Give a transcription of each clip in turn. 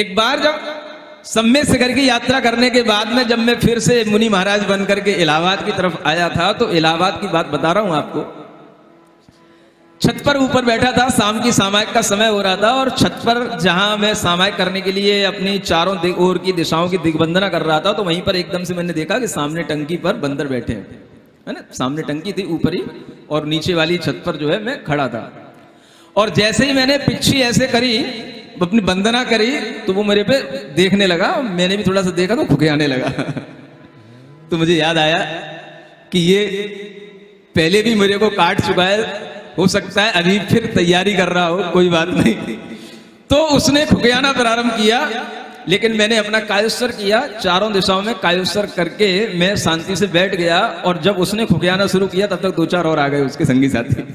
एक बार जब सम्य शिखर की यात्रा करने के बाद में जब मैं फिर से मुनि महाराज बन करके इलाहाबाद की तरफ आया था, तो इलाहाबाद की बात बता रहा हूं आपको। छत पर ऊपर बैठा था, शाम की सामायिक का समय हो रहा था, और छत पर जहां मैं सामायिक करने के लिए अपनी चारों ओर की दिशाओं की दिग्बंधना कर रहा था, तो वहीं पर एकदम से मैंने देखा कि सामने टंकी पर बंदर बैठे हैं, है ना। सामने टंकी थी ऊपर ही, और नीचे वाली छत पर जो है मैं खड़ा था। और जैसे ही मैंने पिछी ऐसे करी, अपनी वंदना करी, तो वो मेरे पे देखने लगा। मैंने भी थोड़ा सा देखा तो खुखियाने लगा। तो मुझे याद आया कि ये पहले भी मेरे को काट चुका है, हो सकता है अभी फिर तैयारी कर रहा हो, कोई बात नहीं। तो उसने खुखियाना प्रारंभ किया, लेकिन मैंने अपना कायोत्सर किया, चारों दिशाओं में कायोत्सर करके मैं शांति से बैठ गया। और जब उसने खुखियाना शुरू किया, तब तक 2-4 और आ गए उसके संगी साथी।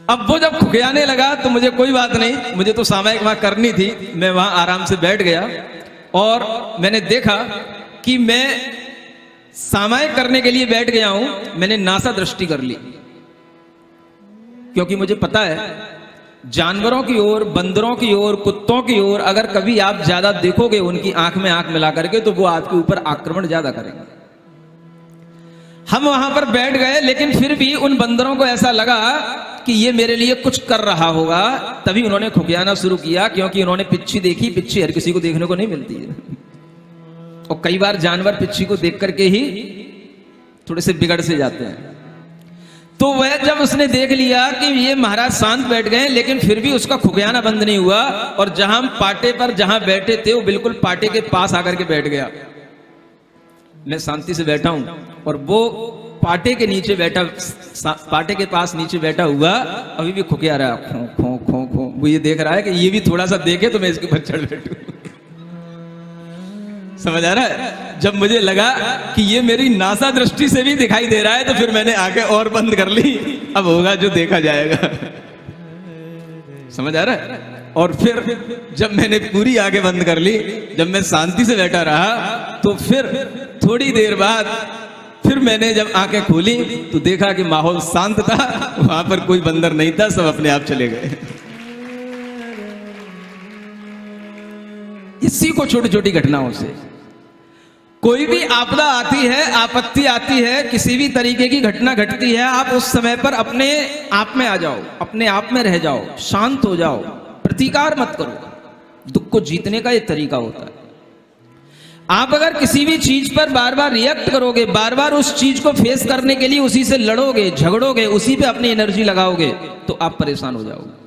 अब वो जब खुखियाने लगा तो मुझे कोई बात नहीं, मुझे तो सामायिक वहां करनी थी, मैं वहां आराम से बैठ गया। और मैंने देखा कि मैं सामायिक करने के लिए बैठ गया हूं, मैंने नासा दृष्टि कर ली, क्योंकि मुझे पता है जानवरों की ओर, बंदरों की ओर, कुत्तों की ओर अगर कभी आप ज्यादा देखोगे उनकी आंख में आंख मिला करके, तो वो आपके ऊपर आक्रमण ज्यादा करेंगे। हम वहां पर बैठ गए, लेकिन फिर भी उन बंदरों को ऐसा लगा कि ये मेरे लिए कुछ कर रहा होगा, तभी उन्होंने खुखियाना शुरू किया। क्योंकि उन्होंने पिच्छी देखी, पिच्छी हर किसी को देखने को नहीं मिलती है, और कई बार जानवर पिच्छी को देख करके ही थोड़े से बिगड़ से जाते हैं। तो वह जब उसने देख लिया कि ये महाराज शांत बैठ गए, लेकिन फिर भी उसका खुखियाना बंद नहीं हुआ, और जहां पाटे पर जहां बैठे थे वो बिल्कुल पाटे के पास आकर के बैठ गया। मैं शांति से बैठा हूं, और वो पाटे के नीचे बैठा, पाटे के पास नीचे बैठा हुआ अभी भी खुखिया रहा, खो खो खो खो। वो ये देख रहा है कि ये भी थोड़ा सा देखे तो मैं इसके ऊपर चढ़ बैठूं। समझ आ रहा है? जब मुझे लगा कि ये मेरी नासा दृष्टि से भी दिखाई दे रहा है, तो फिर मैंने आंखें और बंद कर ली। अब होगा जो देखा जाएगा। समझ आ रहा है? और फिर जब मैंने पूरी आंखें बंद कर ली, जब मैं शांति से बैठा रहा, तो फिर थोड़ी देर बाद फिर मैंने जब आंखें खोली तो देखा कि माहौल शांत था, वहां पर कोई बंदर नहीं था, सब अपने आप चले गए। इसी को छोटी छोटी घटनाओं से कोई भी आपदा आती है, आपत्ति आती है, किसी भी तरीके की घटना घटती है, आप उस समय पर अपने आप में आ जाओ, अपने आप में रह जाओ, शांत हो जाओ, प्रतिकार मत करो। दुख को जीतने का ये तरीका होता है। आप अगर किसी भी चीज पर बार बार रिएक्ट करोगे, बार बार उस चीज को फेस करने के लिए उसी से लड़ोगे, झगड़ोगे, उसी पे अपनी एनर्जी लगाओगे, तो आप परेशान हो जाओगे।